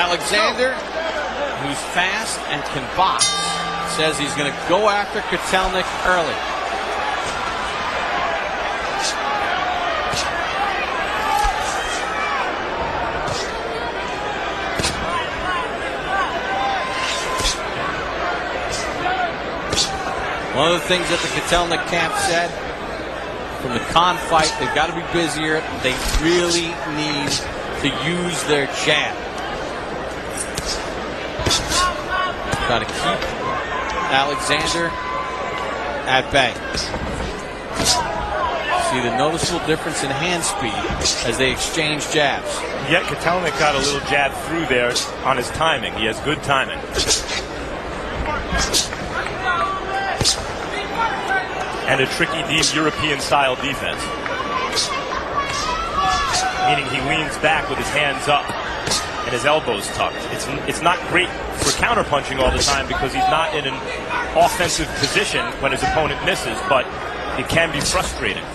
Alexander, who's fast and can box, says he's going to go after Kotelnik early. One of the things that the Kotelnik camp said, from the Khan fight, they've got to be busier. They really need to use their jab. Got to keep Alexander at bay. See the noticeable difference in hand speed as they exchange jabs. Yet Kotelnik got a little jab through there on his timing. He has good timing. And a tricky deep European-style defense. Meaning he leans back with his hands up and his elbows tucked. It's not great for counterpunching all the time because he's not in an offensive position when his opponent misses, but it can be frustrating.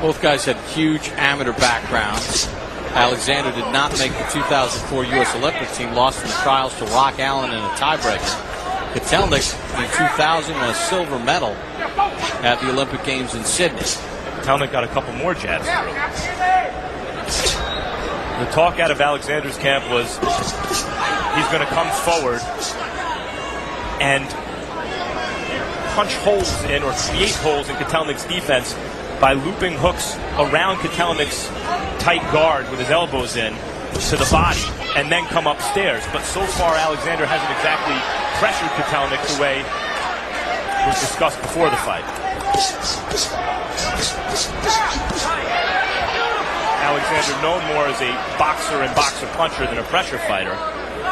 Both guys had huge amateur backgrounds. Alexander did not make the 2004 U.S. Olympic team, lost in the trials to Rock Allen in a tiebreaker. Kotelnik in 2000 won a silver medal at the Olympic Games in Sydney. Kotelnik got a couple more jabs through. The talk out of Alexander's camp was he's going to come forward and punch holes in or create holes in Kotelnik's defense by looping hooks around Kotelnik's tight guard with his elbows in to the body and then come upstairs. But so far Alexander hasn't exactly pressured Kotelnik the way was discussed before the fight. Alexander known more as a boxer and boxer puncher than a pressure fighter,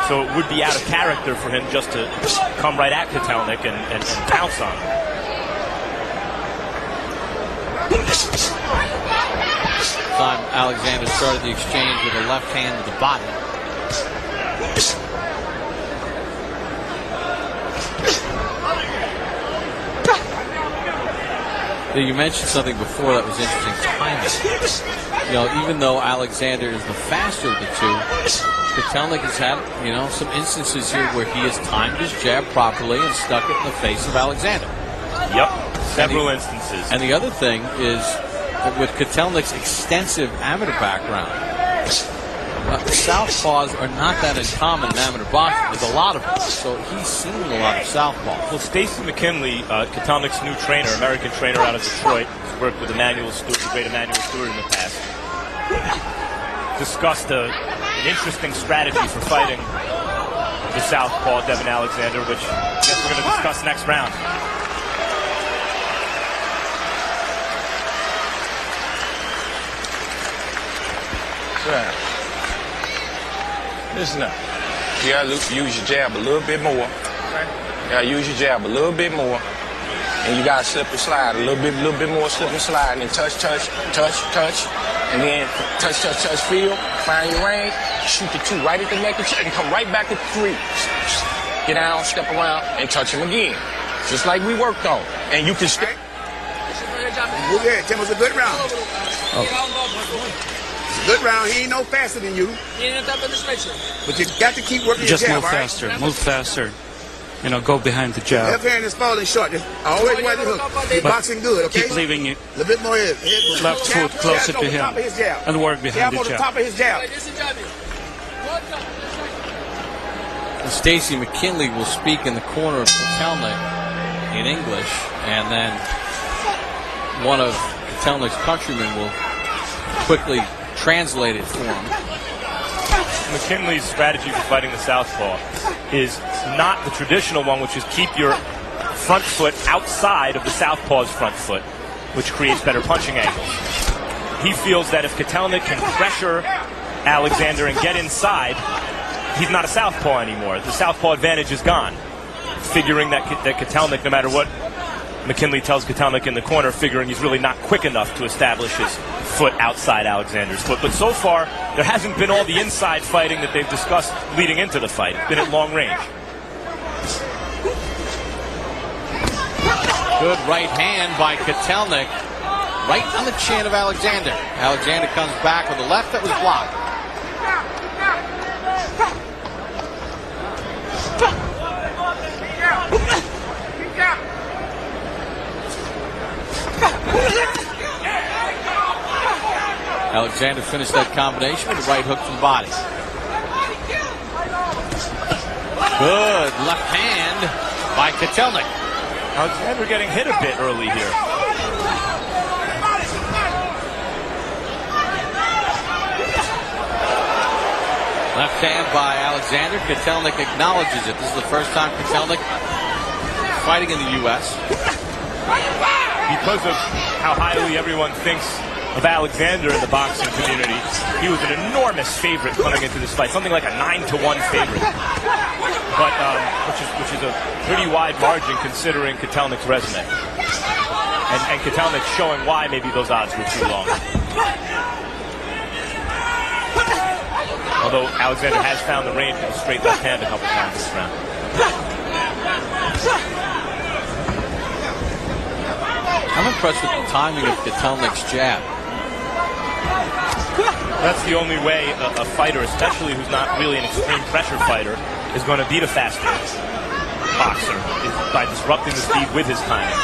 so it would be out of character for him just to come right at Kotelnik and pounce on him. Time Alexander started the exchange with a left hand to the body. You mentioned something before that was interesting, timing. You know, even though Alexander is the faster of the two, Kotelnik has had, you know, some instances here where he has timed his jab properly and stuck it in the face of Alexander. Yep, several instances. And the other thing is, with Kotelnik's extensive amateur background, southpaws are not that uncommon in amateur boxing. There's a lot of them, so he's seen a lot of southpaws. Well, Stacy McKinley, Kotelnik's new trainer, American trainer out of Detroit, has worked with Emmanuel Stewart, the great Emmanuel Stewart in the past, discussed an interesting strategy for fighting the southpaw, Devon Alexander, which I guess we're going to discuss next round. Right. Listen up. You gotta use your jab a little bit more. You gotta use your jab a little bit more. And you gotta slip and slide a little bit more slip and slide. And then touch. And then touch, feel. Find your range. Shoot the two right at the neck and come right back with three. Get down, step around, and touch him again. Just like we worked on. And you can stay. Yeah, Tim was a good round. Oh. Good round. He ain't no faster than you. But you got to keep working just your jab. Move faster. Right? Move faster. You know, go behind the jab. Left hand is falling short. Just always wear the hook. He's boxing good, okay? Keep leaving it. A little bit more head. Left foot closer to him. And work behind the jab. On the top of his jab. And Stacy McKinley will speak in the corner of Kotelnik in English, and then one of Kotelnik's countrymen will quickly translate it for him. McKinley's strategy for fighting the southpaw is not the traditional one, which is keep your front foot outside of the southpaw's front foot, which creates better punching angles. He feels that if Kotelnik can pressure Alexander and get inside, he's not a southpaw anymore. The southpaw advantage is gone. Figuring that Kotelnik, no matter what McKinley tells Kotelnik in the corner, figuring he's really not quick enough to establish his foot outside Alexander's foot. But so far, there hasn't been all the inside fighting that they've discussed leading into the fight. It's been at long range. Good right hand by Kotelnik, right on the chin of Alexander. Alexander comes back with a left that was blocked. Alexander finished that combination with a right hook to the body. Good left hand by Kotelnik. Alexander getting hit a bit early here. Left hand by Alexander. Kotelnik acknowledges it. This is the first time Kotelnik is fighting in the U.S. Because of how highly everyone thinks of Alexander in the boxing community, he was an enormous favorite coming into this fight, something like a 9-1 favorite, but which is a pretty wide margin considering Kotelnik's resume, and Kotelnik showing why maybe those odds were too long. Although Alexander has found the range with a straight left hand a couple times this round. I'm impressed with the timing of Kotelnik's jab. That's the only way a fighter, especially who's not really an extreme pressure fighter, is going to beat a faster boxer, is by disrupting the speed with his timing.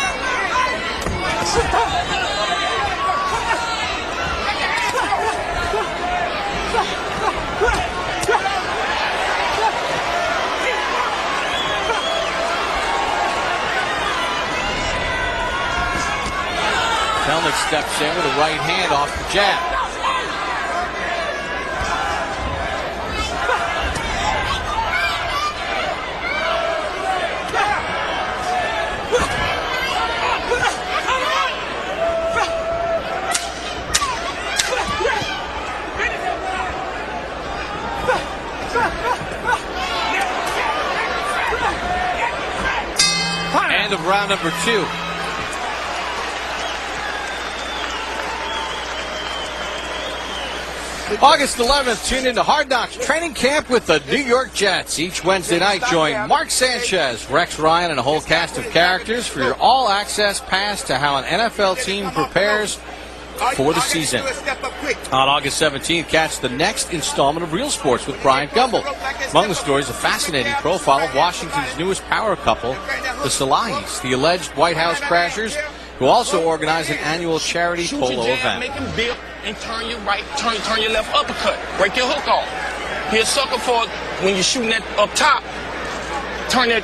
Kotelnik steps in with a right hand off the jab. End of round number 2. August 11th, tune into Hard Knocks training camp with the New York Jets. Each Wednesday night, join Mark Sanchez, Rex Ryan, and a whole cast of characters for your all-access pass to how an NFL team prepares for the season. On August 17th, catch the next installment of Real Sports with Bryant Gumbel. Among the stories, a fascinating profile of Washington's newest power couple, the Salahis, the alleged White House crashers, who also organize an annual charity polo event. Make him dip and turn your right, turn your left uppercut. Break your hook off. He's a sucker for when you're shooting that up top. Turn that